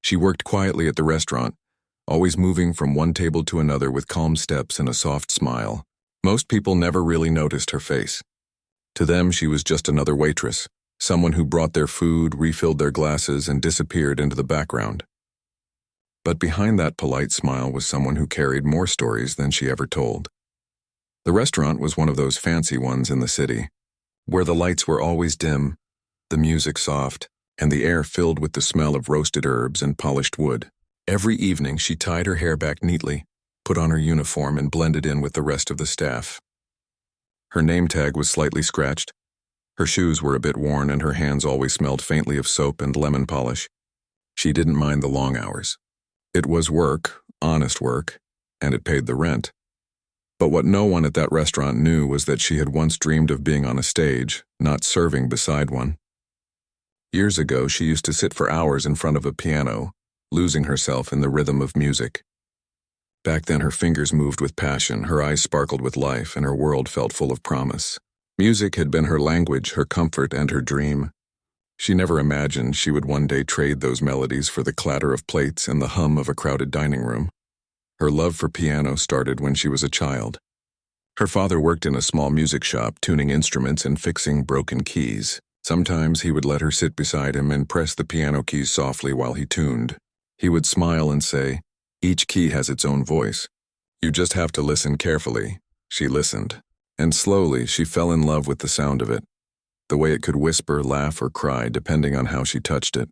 She worked quietly at the restaurant, always moving from one table to another with calm steps and a soft smile. Most people never really noticed her face. To them, she was just another waitress, someone who brought their food, refilled their glasses, and disappeared into the background. But behind that polite smile was someone who carried more stories than she ever told. The restaurant was one of those fancy ones in the city, where the lights were always dim, the music soft, and the air filled with the smell of roasted herbs and polished wood. Every evening she tied her hair back neatly, put on her uniform, and blended in with the rest of the staff. Her name tag was slightly scratched. Her shoes were a bit worn, and her hands always smelled faintly of soap and lemon polish. She didn't mind the long hours. It was work, honest work, and it paid the rent. But what no one at that restaurant knew was that she had once dreamed of being on a stage, not serving beside one. Years ago, she used to sit for hours in front of a piano, losing herself in the rhythm of music. Back then, her fingers moved with passion, her eyes sparkled with life, and her world felt full of promise. Music had been her language, her comfort, and her dream. She never imagined she would one day trade those melodies for the clatter of plates and the hum of a crowded dining room. Her love for piano started when she was a child. Her father worked in a small music shop, tuning instruments and fixing broken keys. Sometimes he would let her sit beside him and press the piano keys softly while he tuned. He would smile and say, "Each key has its own voice. You just have to listen carefully." She listened, and slowly she fell in love with the sound of it, the way it could whisper, laugh, or cry depending on how she touched it.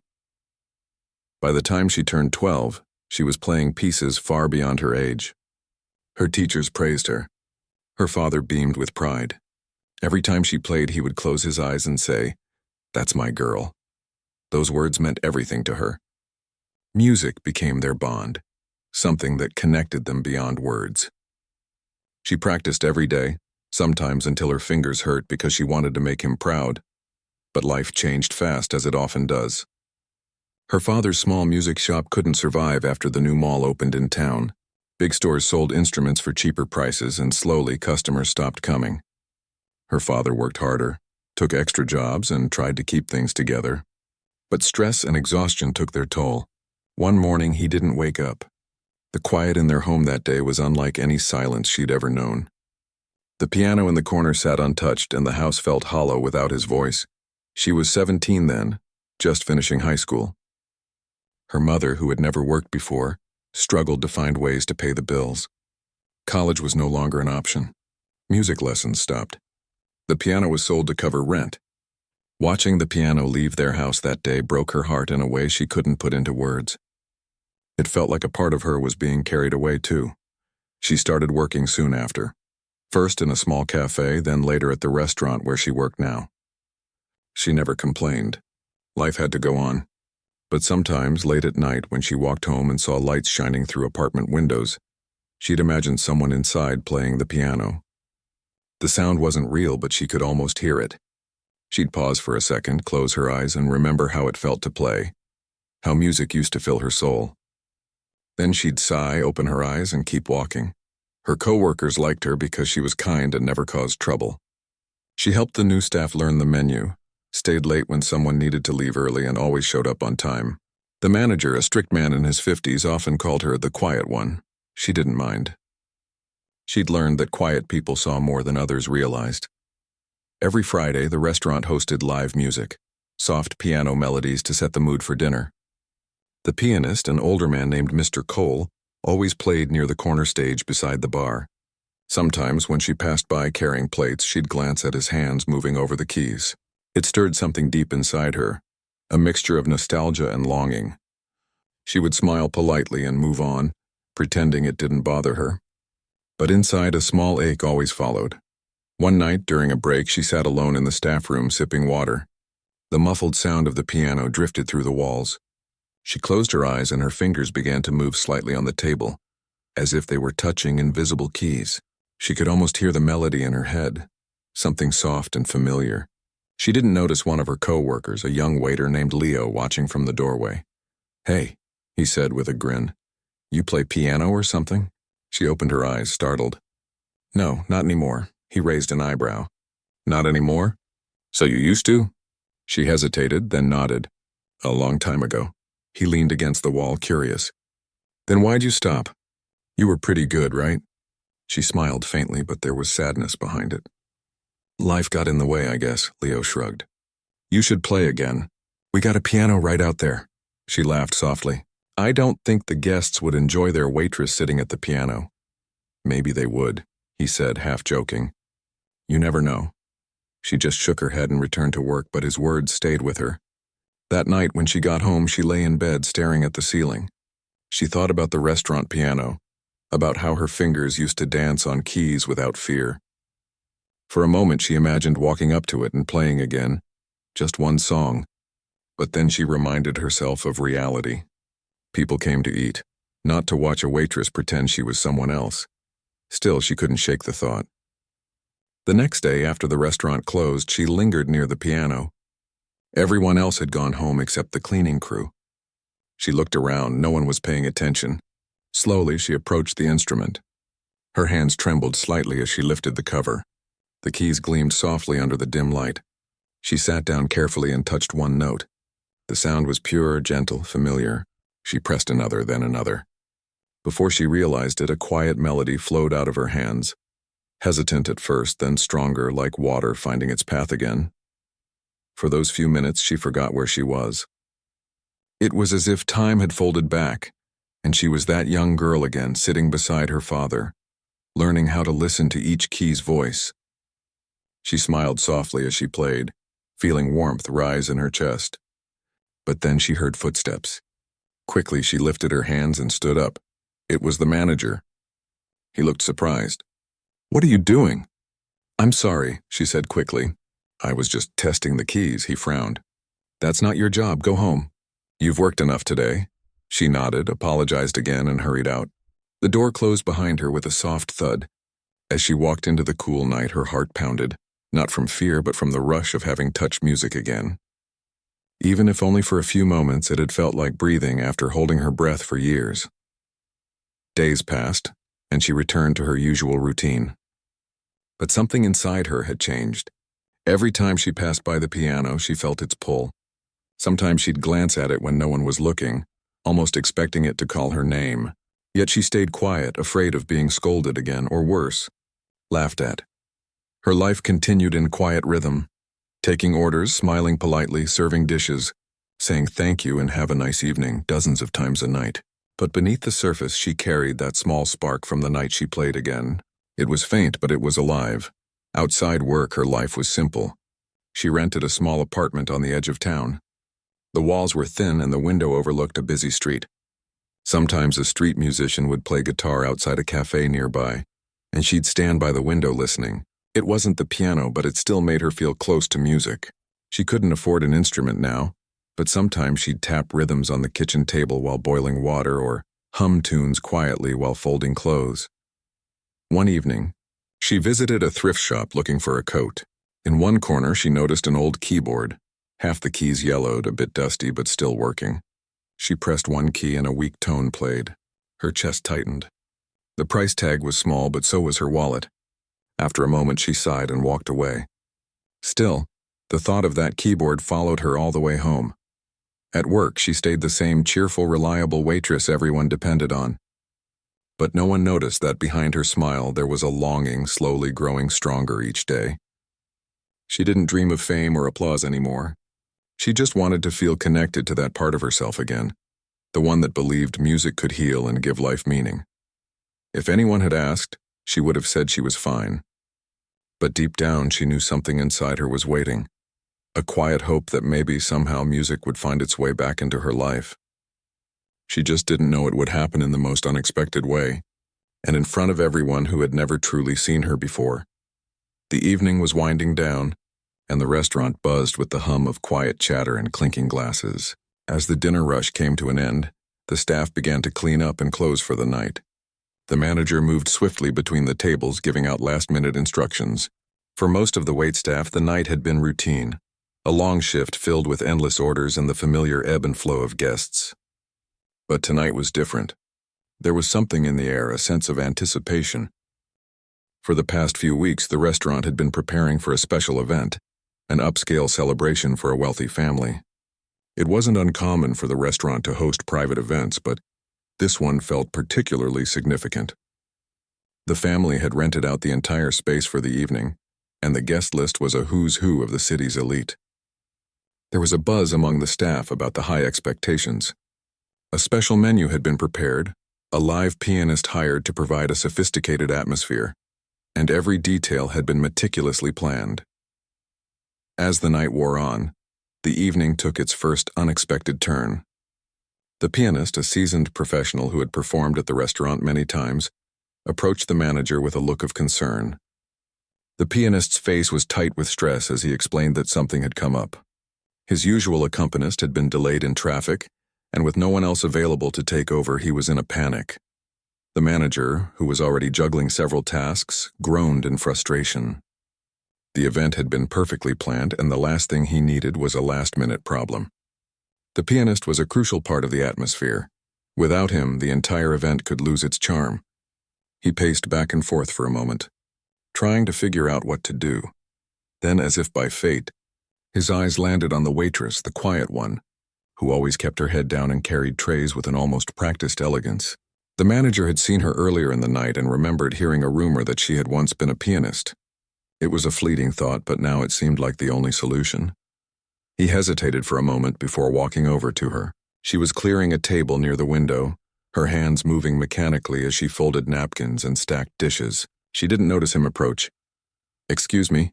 By the time she turned 12, she was playing pieces far beyond her age. Her teachers praised her. Her father beamed with pride. Every time she played, he would close his eyes and say, "That's my girl." Those words meant everything to her. Music became their bond, something that connected them beyond words. She practiced every day, sometimes until her fingers hurt because she wanted to make him proud. But life changed fast, as it often does. Her father's small music shop couldn't survive after the new mall opened in town. Big stores sold instruments for cheaper prices, and slowly customers stopped coming. Her father worked harder, took extra jobs, and tried to keep things together. But stress and exhaustion took their toll. One morning, he didn't wake up. The quiet in their home that day was unlike any silence she'd ever known. The piano in the corner sat untouched, and the house felt hollow without his voice. She was 17 then, just finishing high school. Her mother, who had never worked before, struggled to find ways to pay the bills. College was no longer an option. Music lessons stopped. The piano was sold to cover rent. Watching the piano leave their house that day broke her heart in a way she couldn't put into words. It felt like a part of her was being carried away too. She started working soon after. First in a small cafe, then later at the restaurant where she worked now. She never complained. Life had to go on. But sometimes, late at night, when she walked home and saw lights shining through apartment windows, she'd imagine someone inside playing the piano. The sound wasn't real, but she could almost hear it. She'd pause for a second, close her eyes, and remember how it felt to play, how music used to fill her soul. Then she'd sigh, open her eyes, and keep walking. Her coworkers liked her because she was kind and never caused trouble. She helped the new staff learn the menu, stayed late when someone needed to leave early, and always showed up on time. The manager, a strict man in his 50s, often called her the quiet one. She didn't mind. She'd learned that quiet people saw more than others realized. Every Friday, the restaurant hosted live music, soft piano melodies to set the mood for dinner. The pianist, an older man named Mr. Cole, always played near the corner stage beside the bar. Sometimes, when she passed by carrying plates, she'd glance at his hands moving over the keys. It stirred something deep inside her, a mixture of nostalgia and longing. She would smile politely and move on, pretending it didn't bother her. But inside, a small ache always followed. One night, during a break, she sat alone in the staff room sipping water. The muffled sound of the piano drifted through the walls. She closed her eyes and her fingers began to move slightly on the table, as if they were touching invisible keys. She could almost hear the melody in her head, something soft and familiar. She didn't notice one of her co-workers, a young waiter named Leo, watching from the doorway. "Hey," he said with a grin. "You play piano or something?" She opened her eyes, startled. "No, not anymore." He raised an eyebrow. "Not anymore? So you used to?" She hesitated, then nodded. "A long time ago." He leaned against the wall, curious. Then why'd you stop? You were pretty good, right? She smiled faintly, but there was sadness behind it. Life got in the way, I guess, Leo shrugged. You should play again. We got a piano right out there. She laughed softly. I don't think the guests would enjoy their waitress sitting at the piano. Maybe they would, he said, half joking. You never know. She just shook her head and returned to work, but his words stayed with her. That night, when she got home, she lay in bed staring at the ceiling. She thought about the restaurant piano, about how her fingers used to dance on keys without fear. For a moment, she imagined walking up to it and playing again, just one song. But then she reminded herself of reality. People came to eat, not to watch a waitress pretend she was someone else. Still, she couldn't shake the thought. The next day, after the restaurant closed, she lingered near the piano. Everyone else had gone home except the cleaning crew. She looked around, no one was paying attention. Slowly, she approached the instrument. Her hands trembled slightly as she lifted the cover. The keys gleamed softly under the dim light. She sat down carefully and touched one note. The sound was pure, gentle, familiar. She pressed another, then another. Before she realized it, a quiet melody flowed out of her hands. Hesitant at first, then stronger, like water finding its path again. For those few minutes, she forgot where she was. It was as if time had folded back, and she was that young girl again, sitting beside her father, learning how to listen to each key's voice. She smiled softly as she played, feeling warmth rise in her chest. But then she heard footsteps. Quickly, she lifted her hands and stood up. It was the manager. He looked surprised. What are you doing? I'm sorry, she said quickly. I was just testing the keys, he frowned. That's not your job, go home. You've worked enough today. She nodded, apologized again, and hurried out. The door closed behind her with a soft thud. As she walked into the cool night, her heart pounded, not from fear but from the rush of having touched music again. Even if only for a few moments, it had felt like breathing after holding her breath for years. Days passed, and she returned to her usual routine. But something inside her had changed. Every time she passed by the piano, she felt its pull. Sometimes she'd glance at it when no one was looking, almost expecting it to call her name. Yet she stayed quiet, afraid of being scolded again, or worse, laughed at. Her life continued in quiet rhythm, taking orders, smiling politely, serving dishes, saying thank you and have a nice evening dozens of times a night. But beneath the surface, she carried that small spark from the night she played again. It was faint, but it was alive. Outside work, her life was simple. She rented a small apartment on the edge of town. The walls were thin and the window overlooked a busy street. Sometimes a street musician would play guitar outside a cafe nearby, and she'd stand by the window listening. It wasn't the piano, but it still made her feel close to music. She couldn't afford an instrument now, but sometimes she'd tap rhythms on the kitchen table while boiling water or hum tunes quietly while folding clothes. One evening, she visited a thrift shop looking for a coat. In one corner, she noticed an old keyboard. Half the keys yellowed, a bit dusty, but still working. She pressed one key and a weak tone played. Her chest tightened. The price tag was small, but so was her wallet. After a moment, she sighed and walked away. Still, the thought of that keyboard followed her all the way home. At work, she stayed the same cheerful, reliable waitress everyone depended on. But no one noticed that behind her smile there was a longing slowly growing stronger each day. She didn't dream of fame or applause anymore. She just wanted to feel connected to that part of herself again, the one that believed music could heal and give life meaning. If anyone had asked, she would have said she was fine. But deep down, she knew something inside her was waiting, a quiet hope that maybe somehow music would find its way back into her life. She just didn't know it would happen in the most unexpected way, and in front of everyone who had never truly seen her before. The evening was winding down, and the restaurant buzzed with the hum of quiet chatter and clinking glasses. As the dinner rush came to an end, the staff began to clean up and close for the night. The manager moved swiftly between the tables, giving out last-minute instructions. For most of the waitstaff, the night had been routine, a long shift filled with endless orders and the familiar ebb and flow of guests. But tonight was different. There was something in the air, a sense of anticipation. For the past few weeks, the restaurant had been preparing for a special event, an upscale celebration for a wealthy family. It wasn't uncommon for the restaurant to host private events, but this one felt particularly significant. The family had rented out the entire space for the evening, and the guest list was a who's who of the city's elite. There was a buzz among the staff about the high expectations. A special menu had been prepared, a live pianist hired to provide a sophisticated atmosphere, and every detail had been meticulously planned. As the night wore on, the evening took its first unexpected turn. The pianist, a seasoned professional who had performed at the restaurant many times, approached the manager with a look of concern. The pianist's face was tight with stress as he explained that something had come up. His usual accompanist had been delayed in traffic, and with no one else available to take over, he was in a panic. The manager, who was already juggling several tasks, groaned in frustration. The event had been perfectly planned, and the last thing he needed was a last-minute problem. The pianist was a crucial part of the atmosphere. Without him, the entire event could lose its charm. He paced back and forth for a moment, trying to figure out what to do. Then, as if by fate, his eyes landed on the waitress, the quiet one, who always kept her head down and carried trays with an almost practiced elegance. The manager had seen her earlier in the night and remembered hearing a rumor that she had once been a pianist. It was a fleeting thought, but now it seemed like the only solution. He hesitated for a moment before walking over to her. She was clearing a table near the window, her hands moving mechanically as she folded napkins and stacked dishes. She didn't notice him approach. "Excuse me,"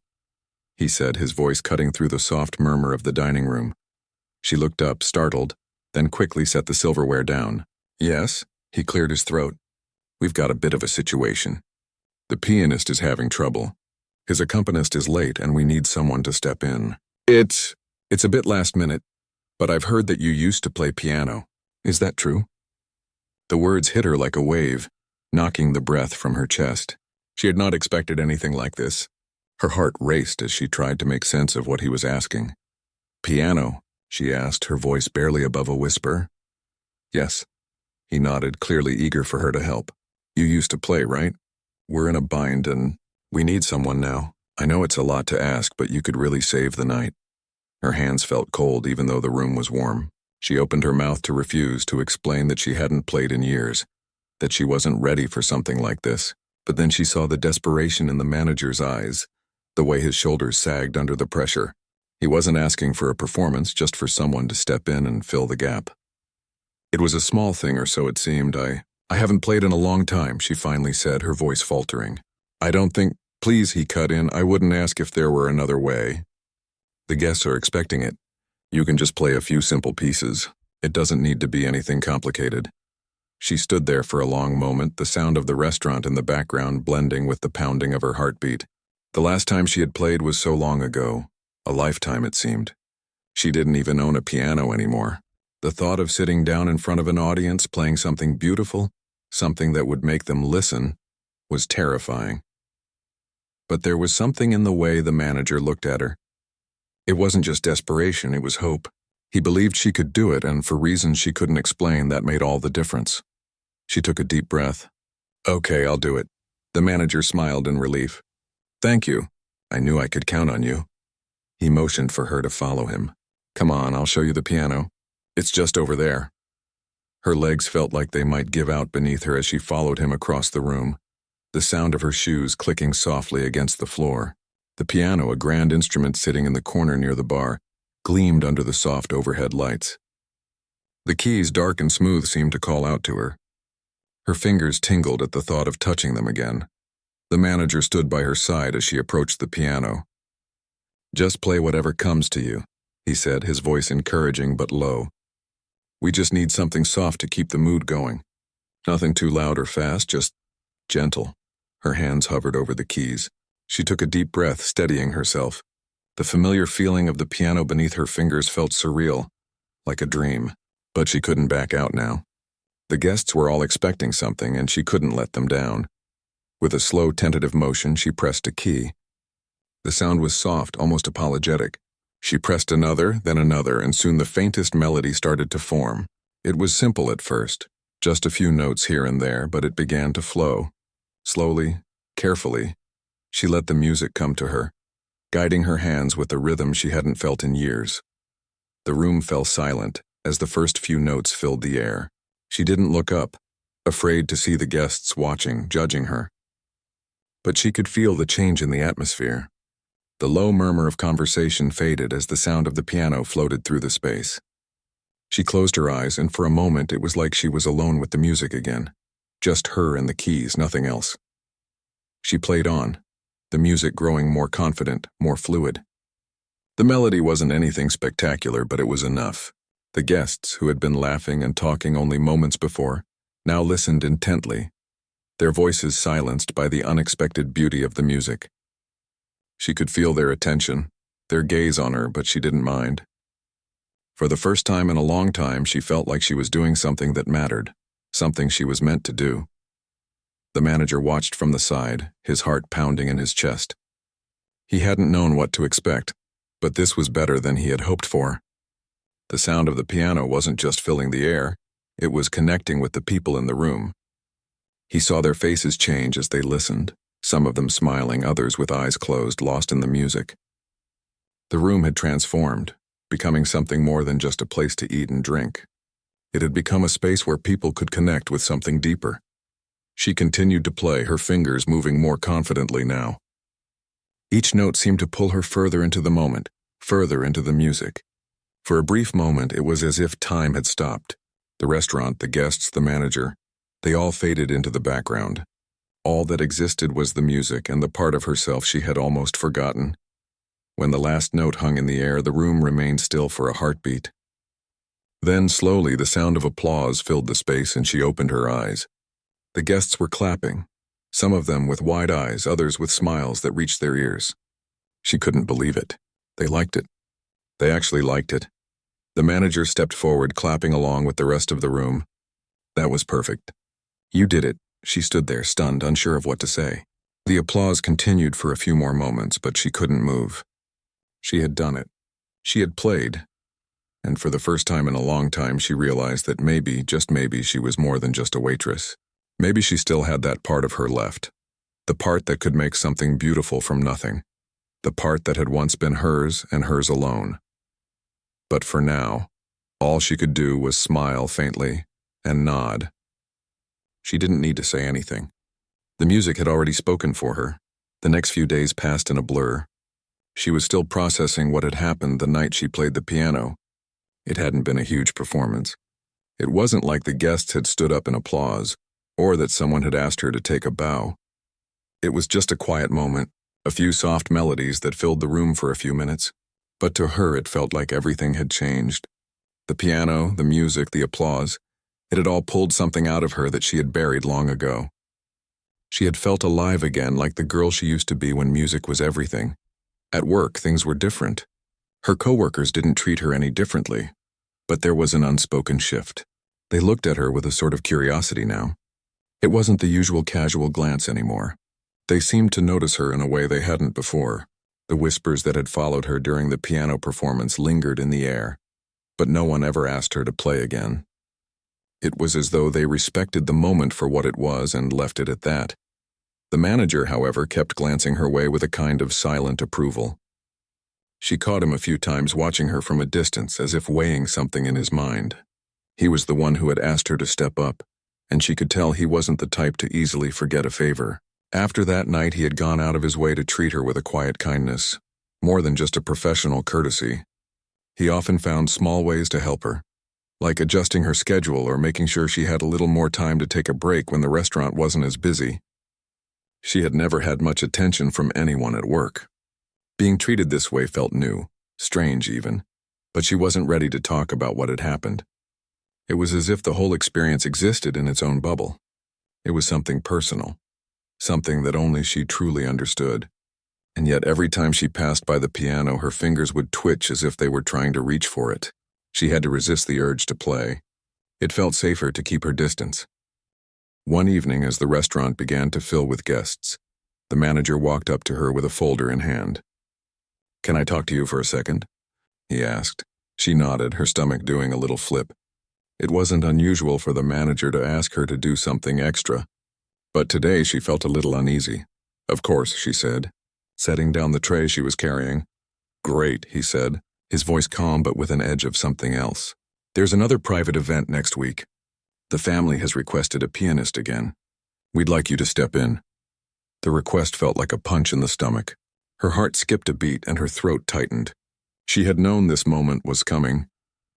he said, his voice cutting through the soft murmur of the dining room. She looked up, startled, then quickly set the silverware down. "Yes?" He cleared his throat. "We've got a bit of a situation. The pianist is having trouble. His accompanist is late, and we need someone to step in. It's a bit last minute, but I've heard that you used to play piano. Is that true?" The words hit her like a wave, knocking the breath from her chest. She had not expected anything like this. Her heart raced as she tried to make sense of what he was asking. "Piano?" she asked, her voice barely above a whisper. "Yes." He nodded, clearly eager for her to help. "You used to play, right? We're in a bind, and we need someone now. I know it's a lot to ask, but you could really save the night." Her hands felt cold even though the room was warm. She opened her mouth to refuse, to explain that she hadn't played in years, that she wasn't ready for something like this. But then she saw the desperation in the manager's eyes, the way his shoulders sagged under the pressure. He wasn't asking for a performance, just for someone to step in and fill the gap. "It was a small thing, or so it seemed. I haven't played in a long time," she finally said, her voice faltering. "I don't think—" "Please," he cut in, "I wouldn't ask if there were another way. The guests are expecting it. You can just play a few simple pieces. It doesn't need to be anything complicated." She stood there for a long moment, the sound of the restaurant in the background blending with the pounding of her heartbeat. The last time she had played was so long ago, a lifetime it seemed. She didn't even own a piano anymore. The thought of sitting down in front of an audience playing something beautiful, something that would make them listen, was terrifying. But there was something in the way the manager looked at her. It wasn't just desperation, it was hope. He believed she could do it, and for reasons she couldn't explain, that made all the difference. She took a deep breath. "Okay, I'll do it." The manager smiled in relief. "Thank you. I knew I could count on you." He motioned for her to follow him. "Come on, I'll show you the piano. It's just over there." Her legs felt like they might give out beneath her as she followed him across the room, the sound of her shoes clicking softly against the floor. The piano, a grand instrument sitting in the corner near the bar, gleamed under the soft overhead lights. The keys, dark and smooth, seemed to call out to her. Her fingers tingled at the thought of touching them again. The manager stood by her side as she approached the piano. "Just play whatever comes to you," he said, his voice encouraging but low. "We just need something soft to keep the mood going. Nothing too loud or fast, just gentle." Her hands hovered over the keys. She took a deep breath, steadying herself. The familiar feeling of the piano beneath her fingers felt surreal, like a dream. But she couldn't back out now. The guests were all expecting something, and she couldn't let them down. With a slow, tentative motion, she pressed a key. The sound was soft, almost apologetic. She pressed another, then another, and soon the faintest melody started to form. It was simple at first, just a few notes here and there, but it began to flow. Slowly, carefully, she let the music come to her, guiding her hands with a rhythm she hadn't felt in years. The room fell silent as the first few notes filled the air. She didn't look up, afraid to see the guests watching, judging her. But she could feel the change in the atmosphere. The low murmur of conversation faded as the sound of the piano floated through the space. She closed her eyes, and for a moment it was like she was alone with the music again. Just her and the keys, nothing else. She played on, the music growing more confident, more fluid. The melody wasn't anything spectacular, but it was enough. The guests, who had been laughing and talking only moments before, now listened intently, their voices silenced by the unexpected beauty of the music. She could feel their attention, their gaze on her, but she didn't mind. For the first time in a long time, she felt like she was doing something that mattered, something she was meant to do. The manager watched from the side, his heart pounding in his chest. He hadn't known what to expect, but this was better than he had hoped for. The sound of the piano wasn't just filling the air, it was connecting with the people in the room. He saw their faces change as they listened, some of them smiling, others with eyes closed, lost in the music. The room had transformed, becoming something more than just a place to eat and drink. It had become a space where people could connect with something deeper. She continued to play, her fingers moving more confidently now. Each note seemed to pull her further into the moment, further into the music. For a brief moment, it was as if time had stopped. The restaurant, the guests, the manager, they all faded into the background. All that existed was the music and the part of herself she had almost forgotten. When the last note hung in the air, the room remained still for a heartbeat. Then, slowly, the sound of applause filled the space and she opened her eyes. The guests were clapping, some of them with wide eyes, others with smiles that reached their ears. She couldn't believe it. They liked it. They actually liked it. The manager stepped forward, clapping along with the rest of the room. That was perfect. You did it. She stood there, stunned, unsure of what to say. The applause continued for a few more moments, but she couldn't move. She had done it. She had played. And for the first time in a long time, she realized that maybe, just maybe, she was more than just a waitress. Maybe she still had that part of her left. The part that could make something beautiful from nothing. The part that had once been hers and hers alone. But for now, all she could do was smile faintly and nod. She didn't need to say anything. The music had already spoken for her. The next few days passed in a blur. She was still processing what had happened the night she played the piano. It hadn't been a huge performance. It wasn't like the guests had stood up in applause, or that someone had asked her to take a bow. It was just a quiet moment, a few soft melodies that filled the room for a few minutes. But to her it felt like everything had changed. The piano, the music, the applause, it had all pulled something out of her that she had buried long ago. She had felt alive again, like the girl she used to be when music was everything. At work, things were different. Her coworkers didn't treat her any differently. But there was an unspoken shift. They looked at her with a sort of curiosity now. It wasn't the usual casual glance anymore. They seemed to notice her in a way they hadn't before. The whispers that had followed her during the piano performance lingered in the air, but no one ever asked her to play again. It was as though they respected the moment for what it was and left it at that. The manager, however, kept glancing her way with a kind of silent approval. She caught him a few times watching her from a distance, as if weighing something in his mind. He was the one who had asked her to step up, and she could tell he wasn't the type to easily forget a favor. After that night, he had gone out of his way to treat her with a quiet kindness, more than just a professional courtesy. He often found small ways to help her, like adjusting her schedule or making sure she had a little more time to take a break when the restaurant wasn't as busy. She had never had much attention from anyone at work. Being treated this way felt new, strange even, but she wasn't ready to talk about what had happened. It was as if the whole experience existed in its own bubble. It was something personal. Something that only she truly understood. And yet every time she passed by the piano, her fingers would twitch as if they were trying to reach for it. She had to resist the urge to play. It felt safer to keep her distance. One evening, as the restaurant began to fill with guests, the manager walked up to her with a folder in hand. "Can I talk to you for a second?" he asked. She nodded, her stomach doing a little flip. It wasn't unusual for the manager to ask her to do something extra. But today she felt a little uneasy. "Of course," she said, setting down the tray she was carrying. "Great," he said, his voice calm but with an edge of something else. "There's another private event next week. The family has requested a pianist again. We'd like you to step in." The request felt like a punch in the stomach. Her heart skipped a beat and her throat tightened. She had known this moment was coming,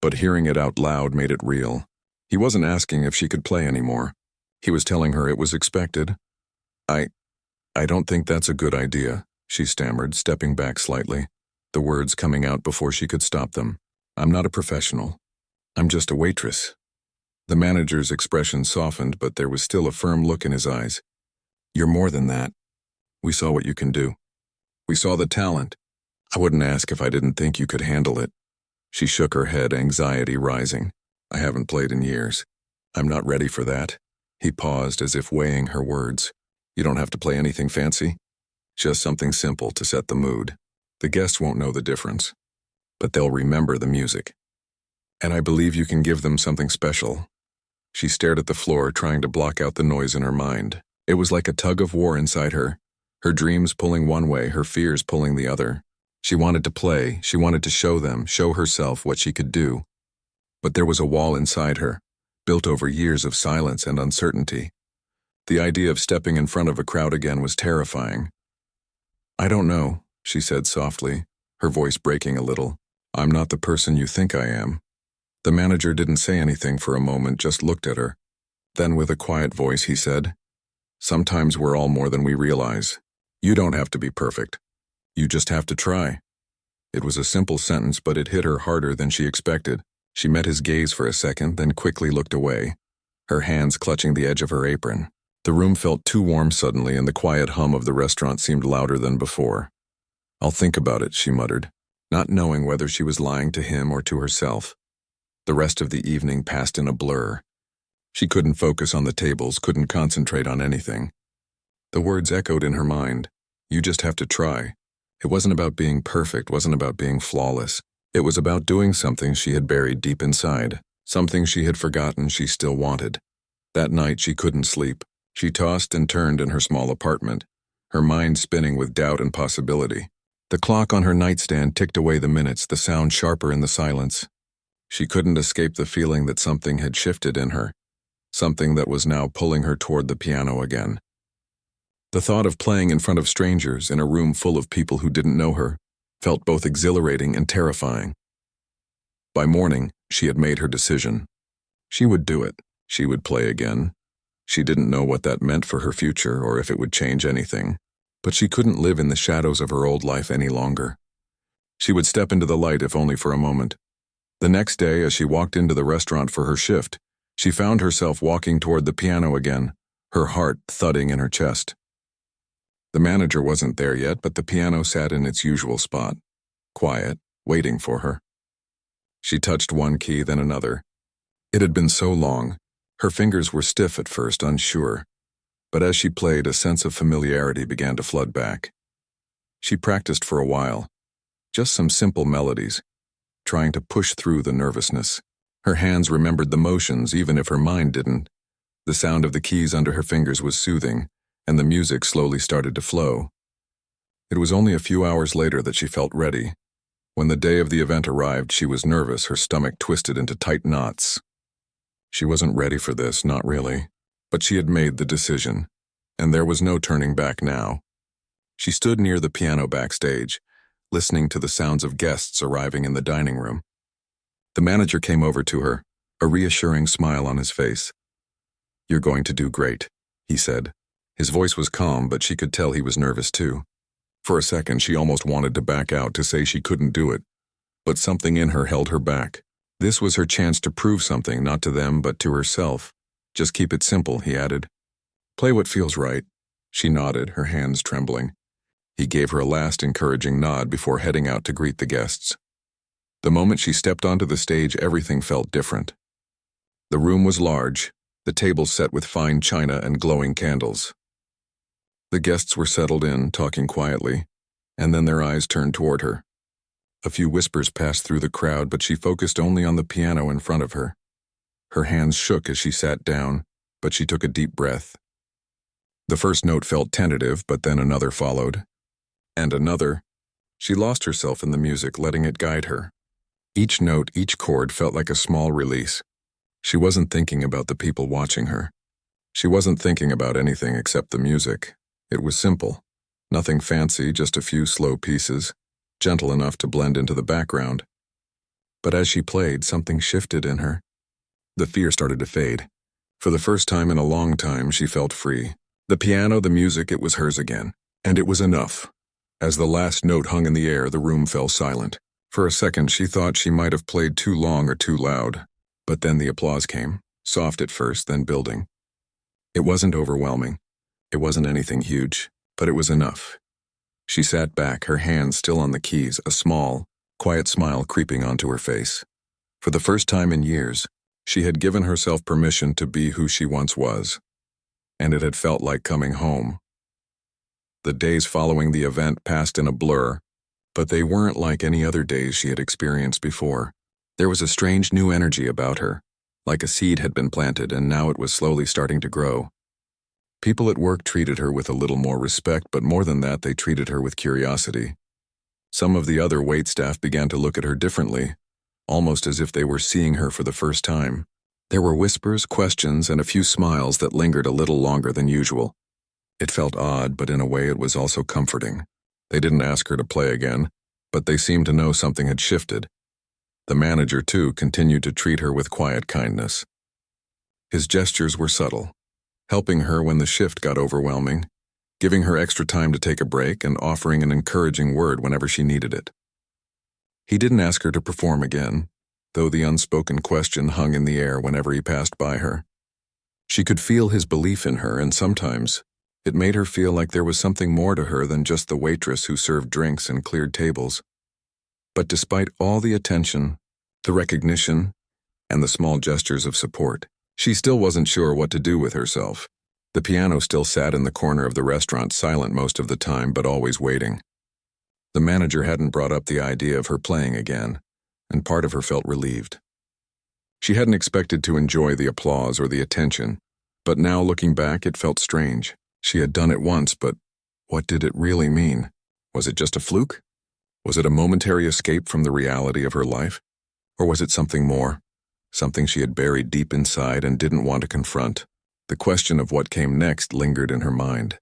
but hearing it out loud made it real. He wasn't asking if she could play anymore. He was telling her it was expected. I don't think that's a good idea," she stammered, stepping back slightly, the words coming out before she could stop them. "I'm not a professional. I'm just a waitress." The manager's expression softened, but there was still a firm look in his eyes. "You're more than that. We saw what you can do. We saw the talent. I wouldn't ask if I didn't think you could handle it." She shook her head, anxiety rising. "I haven't played in years. I'm not ready for that." He paused as if weighing her words. "You don't have to play anything fancy. Just something simple to set the mood. The guests won't know the difference, but they'll remember the music. And I believe you can give them something special." She stared at the floor, trying to block out the noise in her mind. It was like a tug of war inside her, her dreams pulling one way, her fears pulling the other. She wanted to play, she wanted to show them, show herself what she could do. But there was a wall inside her, built over years of silence and uncertainty. The idea of stepping in front of a crowd again was terrifying. "I don't know," she said softly, her voice breaking a little. "I'm not the person you think I am." The manager didn't say anything for a moment, just looked at her. Then with a quiet voice he said, "Sometimes we're all more than we realize. You don't have to be perfect. You just have to try." It was a simple sentence, but it hit her harder than she expected. She met his gaze for a second, then quickly looked away, her hands clutching the edge of her apron. The room felt too warm suddenly, and the quiet hum of the restaurant seemed louder than before. "I'll think about it," she muttered, not knowing whether she was lying to him or to herself. The rest of the evening passed in a blur. She couldn't focus on the tables, couldn't concentrate on anything. The words echoed in her mind. You just have to try. It wasn't about being perfect, wasn't about being flawless. It was about doing something she had buried deep inside, something she had forgotten she still wanted. That night she couldn't sleep. She tossed and turned in her small apartment, her mind spinning with doubt and possibility. The clock on her nightstand ticked away the minutes, the sound sharper in the silence. She couldn't escape the feeling that something had shifted in her, something that was now pulling her toward the piano again. The thought of playing in front of strangers in a room full of people who didn't know her felt both exhilarating and terrifying. By morning, she had made her decision. She would do it. She would play again. She didn't know what that meant for her future or if it would change anything, but she couldn't live in the shadows of her old life any longer. She would step into the light if only for a moment. The next day, as she walked into the restaurant for her shift, she found herself walking toward the piano again, her heart thudding in her chest. The manager wasn't there yet, but the piano sat in its usual spot, quiet, waiting for her. She touched one key, then another. It had been so long. Her fingers were stiff at first, unsure, but as she played, a sense of familiarity began to flood back. She practiced for a while, just some simple melodies, trying to push through the nervousness. Her hands remembered the motions, even if her mind didn't. The sound of the keys under her fingers was soothing, and the music slowly started to flow. It was only a few hours later that she felt ready. When the day of the event arrived, she was nervous, her stomach twisted into tight knots. She wasn't ready for this, not really, but she had made the decision, and there was no turning back now. She stood near the piano backstage, listening to the sounds of guests arriving in the dining room. The manager came over to her, a reassuring smile on his face. "You're going to do great," he said. His voice was calm, but she could tell he was nervous too. For a second, she almost wanted to back out, to say she couldn't do it, but something in her held her back. This was her chance to prove something, not to them, but to herself. "Just keep it simple," he added. "Play what feels right." She nodded, her hands trembling. He gave her a last encouraging nod before heading out to greet the guests. The moment she stepped onto the stage, everything felt different. The room was large, the tables set with fine china and glowing candles. The guests were settled in, talking quietly, and then their eyes turned toward her. A few whispers passed through the crowd, but she focused only on the piano in front of her. Her hands shook as she sat down, but she took a deep breath. The first note felt tentative, but then another followed. And another. She lost herself in the music, letting it guide her. Each note, each chord felt like a small release. She wasn't thinking about the people watching her. She wasn't thinking about anything except the music. It was simple. Nothing fancy, just a few slow pieces, gentle enough to blend into the background. But as she played, something shifted in her. The fear started to fade. For the first time in a long time, she felt free. The piano, the music, it was hers again. And it was enough. As the last note hung in the air, the room fell silent. For a second, she thought she might have played too long or too loud. But then the applause came, soft at first, then building. It wasn't overwhelming. It wasn't anything huge, but it was enough. She sat back, her hands still on the keys, a small, quiet smile creeping onto her face. For the first time in years, she had given herself permission to be who she once was. And it had felt like coming home. The days following the event passed in a blur, but they weren't like any other days she had experienced before. There was a strange new energy about her, like a seed had been planted and now it was slowly starting to grow. People at work treated her with a little more respect, but more than that, they treated her with curiosity. Some of the other waitstaff began to look at her differently, almost as if they were seeing her for the first time. There were whispers, questions, and a few smiles that lingered a little longer than usual. It felt odd, but in a way it was also comforting. They didn't ask her to play again, but they seemed to know something had shifted. The manager, too, continued to treat her with quiet kindness. His gestures were subtle, helping her when the shift got overwhelming, giving her extra time to take a break and offering an encouraging word whenever she needed it. He didn't ask her to perform again, though the unspoken question hung in the air whenever he passed by her. She could feel his belief in her, and sometimes it made her feel like there was something more to her than just the waitress who served drinks and cleared tables. But despite all the attention, the recognition, and the small gestures of support, she still wasn't sure what to do with herself. The piano still sat in the corner of the restaurant, silent most of the time, but always waiting. The manager hadn't brought up the idea of her playing again, and part of her felt relieved. She hadn't expected to enjoy the applause or the attention, but now looking back, it felt strange. She had done it once, but what did it really mean? Was it just a fluke? Was it a momentary escape from the reality of her life? Or was it something more? Something she had buried deep inside and didn't want to confront? The question of what came next lingered in her mind.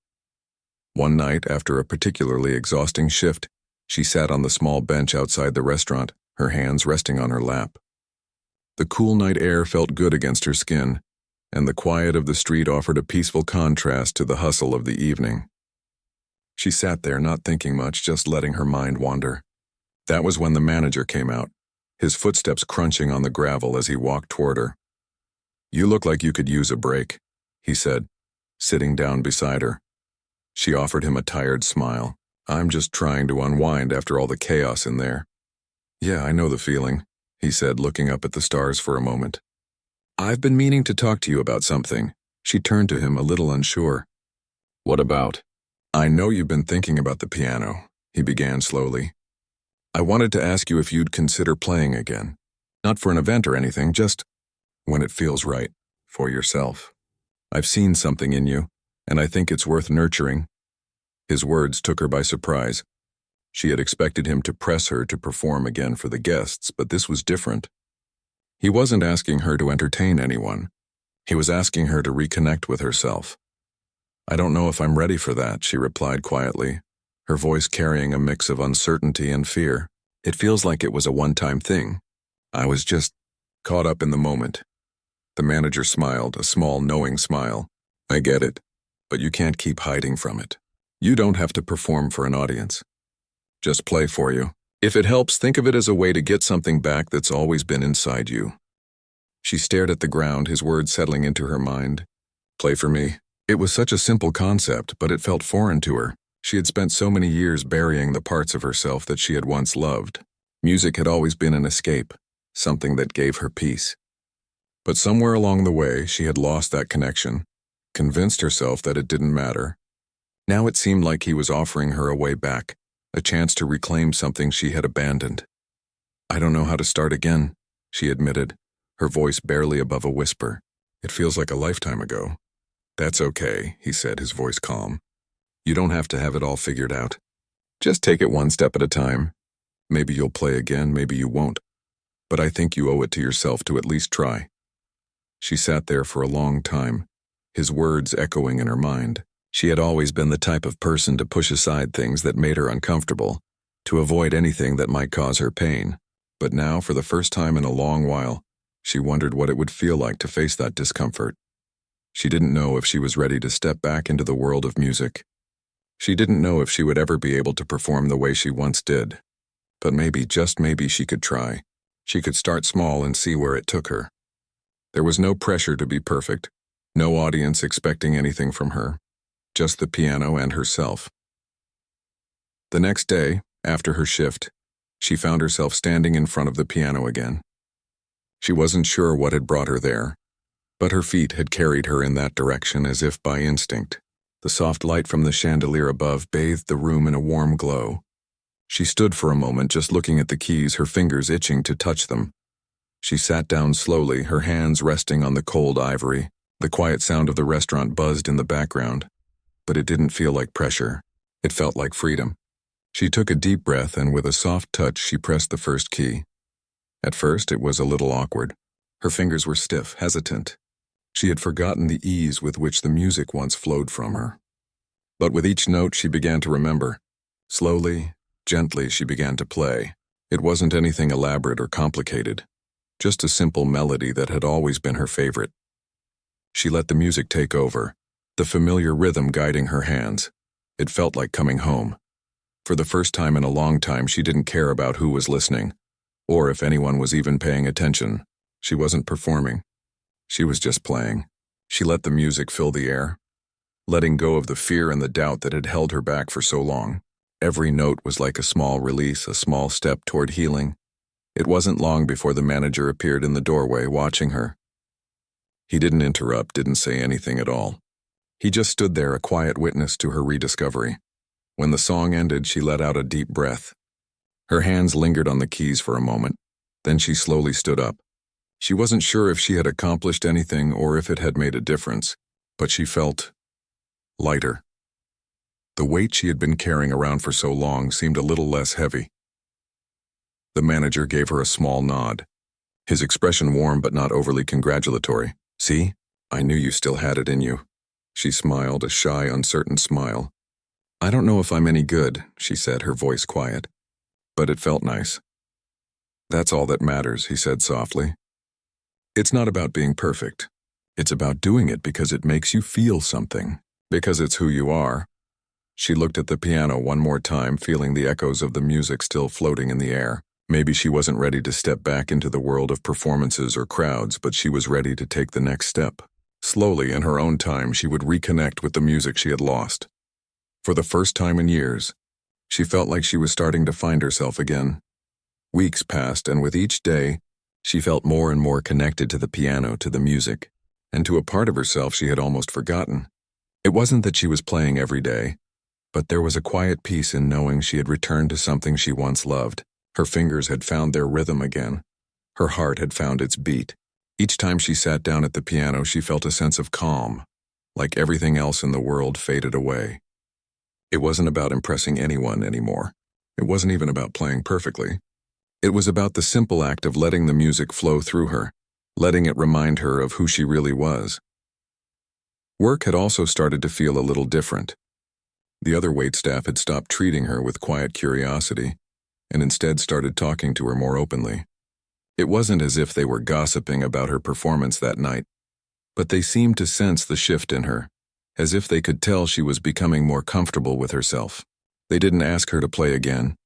One night, after a particularly exhausting shift, she sat on the small bench outside the restaurant, her hands resting on her lap. The cool night air felt good against her skin, and the quiet of the street offered a peaceful contrast to the hustle of the evening. She sat there, not thinking much, just letting her mind wander. That was when the manager came out, his footsteps crunching on the gravel as he walked toward her. "You look like you could use a break," he said, sitting down beside her. She offered him a tired smile. "I'm just trying to unwind after all the chaos in there." "Yeah, I know the feeling," he said, looking up at the stars for a moment. "I've been meaning to talk to you about something." She turned to him, a little unsure. "What about?" "I know you've been thinking about the piano," he began slowly. "I wanted to ask you if you'd consider playing again. Not for an event or anything, just when it feels right, for yourself. I've seen something in you, and I think it's worth nurturing." His words took her by surprise. She had expected him to press her to perform again for the guests, but this was different. He wasn't asking her to entertain anyone. He was asking her to reconnect with herself. "I don't know if I'm ready for that," she replied quietly, her voice carrying a mix of uncertainty and fear. "It feels like it was a one-time thing. I was just caught up in the moment." The manager smiled, a small, knowing smile. "I get it, but you can't keep hiding from it. You don't have to perform for an audience. Just play for you. If it helps, think of it as a way to get something back that's always been inside you." She stared at the ground, his words settling into her mind. "Play for me." It was such a simple concept, but it felt foreign to her. She had spent so many years burying the parts of herself that she had once loved. Music had always been an escape, something that gave her peace. But somewhere along the way, she had lost that connection, convinced herself that it didn't matter. Now it seemed like he was offering her a way back, a chance to reclaim something she had abandoned. "I don't know how to start again," she admitted, her voice barely above a whisper. "It feels like a lifetime ago." "That's okay," he said, his voice calm. "You don't have to have it all figured out. Just take it one step at a time. Maybe you'll play again, maybe you won't. but I think you owe it to yourself to at least try." She sat there for a long time, his words echoing in her mind. She had always been the type of person to push aside things that made her uncomfortable, to avoid anything that might cause her pain. But now, for the first time in a long while, she wondered what it would feel like to face that discomfort. She didn't know if she was ready to step back into the world of music. She didn't know if she would ever be able to perform the way she once did. But maybe, just maybe, she could try. She could start small and see where it took her. There was no pressure to be perfect, no audience expecting anything from her, just the piano and herself. The next day, after her shift, she found herself standing in front of the piano again. She wasn't sure what had brought her there, but her feet had carried her in that direction as if by instinct. The soft light from the chandelier above bathed the room in a warm glow. She stood for a moment just looking at the keys, her fingers itching to touch them. She sat down slowly, her hands resting on the cold ivory. The quiet sound of the restaurant buzzed in the background, but it didn't feel like pressure. It felt like freedom. She took a deep breath, and with a soft touch she pressed the first key. At first it was a little awkward. Her fingers were stiff, hesitant. She had forgotten the ease with which the music once flowed from her. But with each note she began to remember. Slowly, gently she began to play. It wasn't anything elaborate or complicated, just a simple melody that had always been her favorite. She let the music take over, the familiar rhythm guiding her hands. It felt like coming home. For the first time in a long time, she didn't care about who was listening, or if anyone was even paying attention. She wasn't performing. She was just playing. She let the music fill the air, letting go of the fear and the doubt that had held her back for so long. Every note was like a small release, a small step toward healing. It wasn't long before the manager appeared in the doorway, watching her. He didn't interrupt, didn't say anything at all. He just stood there, a quiet witness to her rediscovery. When the song ended, she let out a deep breath. Her hands lingered on the keys for a moment. Then she slowly stood up. She wasn't sure if she had accomplished anything or if it had made a difference, but she felt lighter. The weight she had been carrying around for so long seemed a little less heavy. The manager gave her a small nod, his expression warm but not overly congratulatory. "See? I knew you still had it in you." She smiled, a shy, uncertain smile. "I don't know if I'm any good," she said, her voice quiet. But it felt nice. "That's all that matters," he said softly. "It's not about being perfect. It's about doing it because it makes you feel something, because it's who you are." She looked at the piano one more time, feeling the echoes of the music still floating in the air. Maybe she wasn't ready to step back into the world of performances or crowds, but she was ready to take the next step. Slowly, in her own time, she would reconnect with the music she had lost. For the first time in years, she felt like she was starting to find herself again. Weeks passed, and with each day, she felt more and more connected to the piano, to the music, and to a part of herself she had almost forgotten. It wasn't that she was playing every day, but there was a quiet peace in knowing she had returned to something she once loved. Her fingers had found their rhythm again. Her heart had found its beat. Each time she sat down at the piano, she felt a sense of calm, like everything else in the world faded away. It wasn't about impressing anyone anymore. It wasn't even about playing perfectly. It was about the simple act of letting the music flow through her, letting it remind her of who she really was. Work had also started to feel a little different. The other waitstaff had stopped treating her with quiet curiosity, and instead started talking to her more openly. It wasn't as if they were gossiping about her performance that night, but they seemed to sense the shift in her, as if they could tell she was becoming more comfortable with herself. They didn't ask her to play again,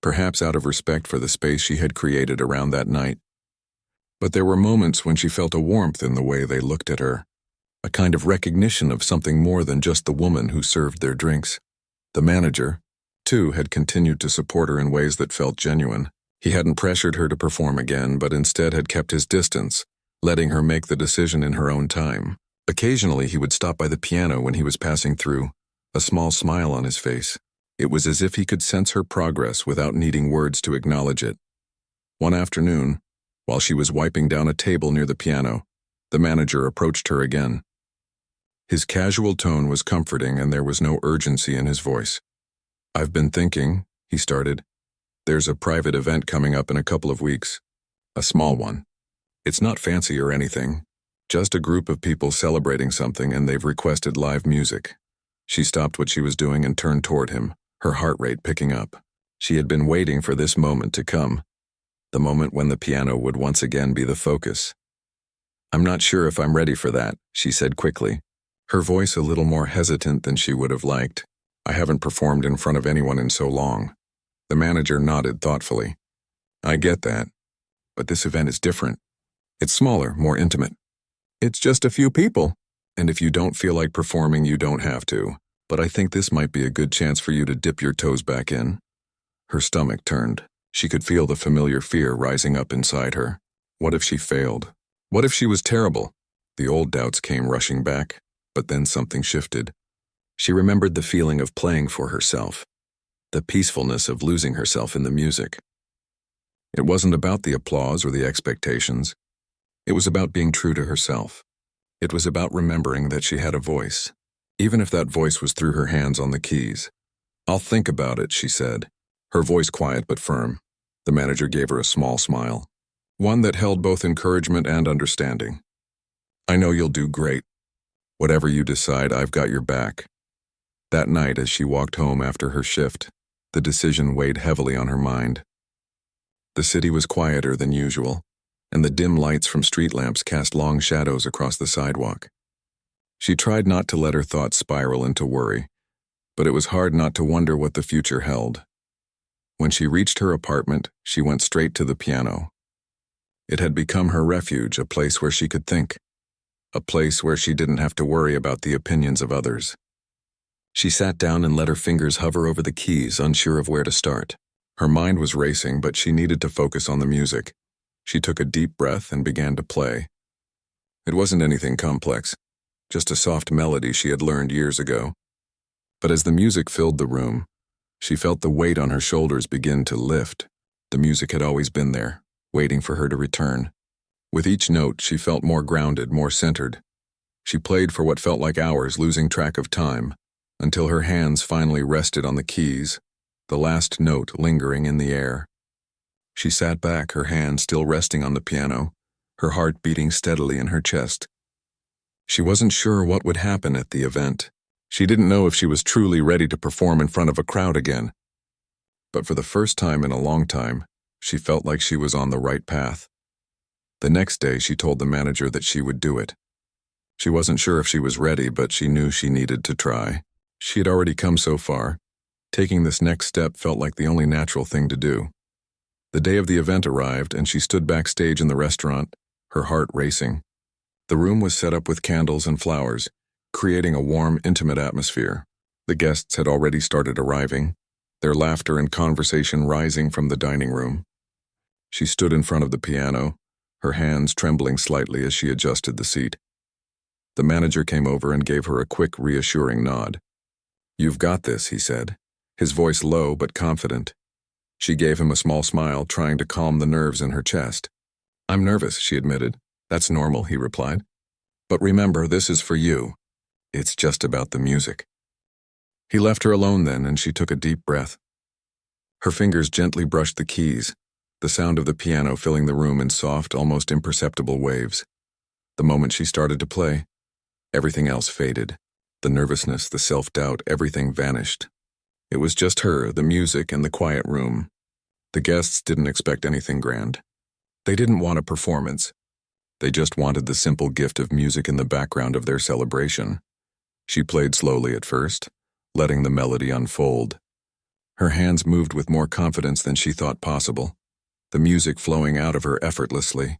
perhaps out of respect for the space she had created around that night. But there were moments when she felt a warmth in the way they looked at her, a kind of recognition of something more than just the woman who served their drinks. The manager, too, had continued to support her in ways that felt genuine. He hadn't pressured her to perform again, but instead had kept his distance, letting her make the decision in her own time. Occasionally he would stop by the piano when he was passing through, a small smile on his face. It was as if he could sense her progress without needing words to acknowledge it. One afternoon, while she was wiping down a table near the piano, the manager approached her again. His casual tone was comforting, and there was no urgency in his voice. "I've been thinking," he started. "There's a private event coming up in a couple of weeks. A small one. It's not fancy or anything. Just a group of people celebrating something and they've requested live music. She stopped what she was doing and turned toward him, her heart rate picking up. She had been waiting for this moment to come. The moment when the piano would once again be the focus. "I'm not sure if I'm ready for that," she said quickly, her voice a little more hesitant than she would have liked. "I haven't performed in front of anyone in so long." The manager nodded thoughtfully. "I get that. But this event is different. It's smaller, more intimate. It's just a few people. And if you don't feel like performing, you don't have to. But I think this might be a good chance for you to dip your toes back in." Her stomach turned. She could feel the familiar fear rising up inside her. What if she failed? What if she was terrible? The old doubts came rushing back, but then something shifted. She remembered the feeling of playing for herself, the peacefulness of losing herself in the music. It wasn't about the applause or the expectations. It was about being true to herself. It was about remembering that she had a voice, even if that voice was through her hands on the keys. "I'll think about it," she said, her voice quiet but firm. The manager gave her a small smile, one that held both encouragement and understanding. "I know you'll do great. Whatever you decide, I've got your back." That night, as she walked home after her shift, the decision weighed heavily on her mind. The city was quieter than usual, and the dim lights from street lamps cast long shadows across the sidewalk. She tried not to let her thoughts spiral into worry, but it was hard not to wonder what the future held. When she reached her apartment, she went straight to the piano. It had become her refuge, a place where she could think, a place where she didn't have to worry about the opinions of others. She sat down and let her fingers hover over the keys, unsure of where to start. Her mind was racing, but she needed to focus on the music. She took a deep breath and began to play. It wasn't anything complex, just a soft melody she had learned years ago. But as the music filled the room, she felt the weight on her shoulders begin to lift. The music had always been there, waiting for her to return. With each note, she felt more grounded, more centered. She played for what felt like hours, losing track of time, until her hands finally rested on the keys, the last note lingering in the air. She sat back, her hand still resting on the piano, her heart beating steadily in her chest. She wasn't sure what would happen at the event. She didn't know if she was truly ready to perform in front of a crowd again. But for the first time in a long time, she felt like she was on the right path. The next day, she told the manager that she would do it. She wasn't sure if she was ready, but she knew she needed to try. She had already come so far. Taking this next step felt like the only natural thing to do. The day of the event arrived, and she stood backstage in the restaurant, her heart racing. The room was set up with candles and flowers, creating a warm, intimate atmosphere. The guests had already started arriving, their laughter and conversation rising from the dining room. She stood in front of the piano, her hands trembling slightly as she adjusted the seat. The manager came over and gave her a quick, reassuring nod. "You've got this," he said, his voice low but confident. She gave him a small smile, trying to calm the nerves in her chest. "I'm nervous," she admitted. "That's normal," he replied. "But remember, this is for you. It's just about the music." He left her alone then, and she took a deep breath. Her fingers gently brushed the keys, the sound of the piano filling the room in soft, almost imperceptible waves. The moment she started to play, everything else faded. The nervousness, the self-doubt, everything vanished. It was just her, the music, and the quiet room. The guests didn't expect anything grand. They didn't want a performance. They just wanted the simple gift of music in the background of their celebration. She played slowly at first, letting the melody unfold. Her hands moved with more confidence than she thought possible, the music flowing out of her effortlessly.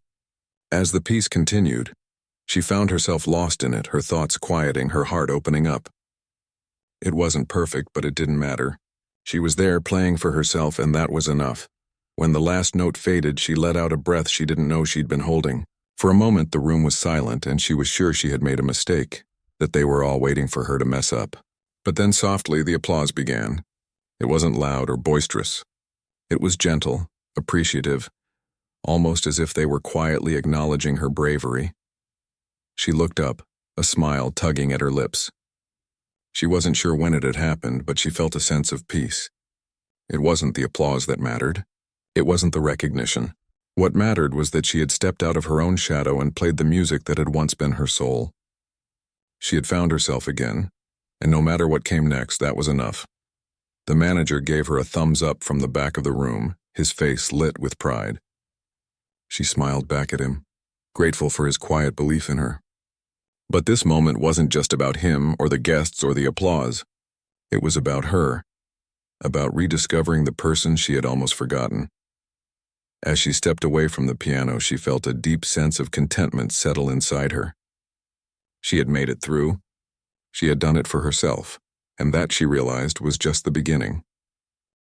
As the piece continued, she found herself lost in it, her thoughts quieting, her heart opening up. It wasn't perfect, but it didn't matter. She was there playing for herself, and that was enough. When the last note faded, she let out a breath she didn't know she'd been holding. For a moment, the room was silent, and she was sure she had made a mistake, that they were all waiting for her to mess up. But then softly, the applause began. It wasn't loud or boisterous. It was gentle, appreciative, almost as if they were quietly acknowledging her bravery. She looked up, a smile tugging at her lips. She wasn't sure when it had happened, but she felt a sense of peace. It wasn't the applause that mattered. It wasn't the recognition. What mattered was that she had stepped out of her own shadow and played the music that had once been her soul. She had found herself again, and no matter what came next, that was enough. The manager gave her a thumbs up from the back of the room, his face lit with pride. She smiled back at him, grateful for his quiet belief in her. But this moment wasn't just about him or the guests or the applause. It was about her, about rediscovering the person she had almost forgotten. As she stepped away from the piano, she felt a deep sense of contentment settle inside her. She had made it through. She had done it for herself, and that, she realized, was just the beginning.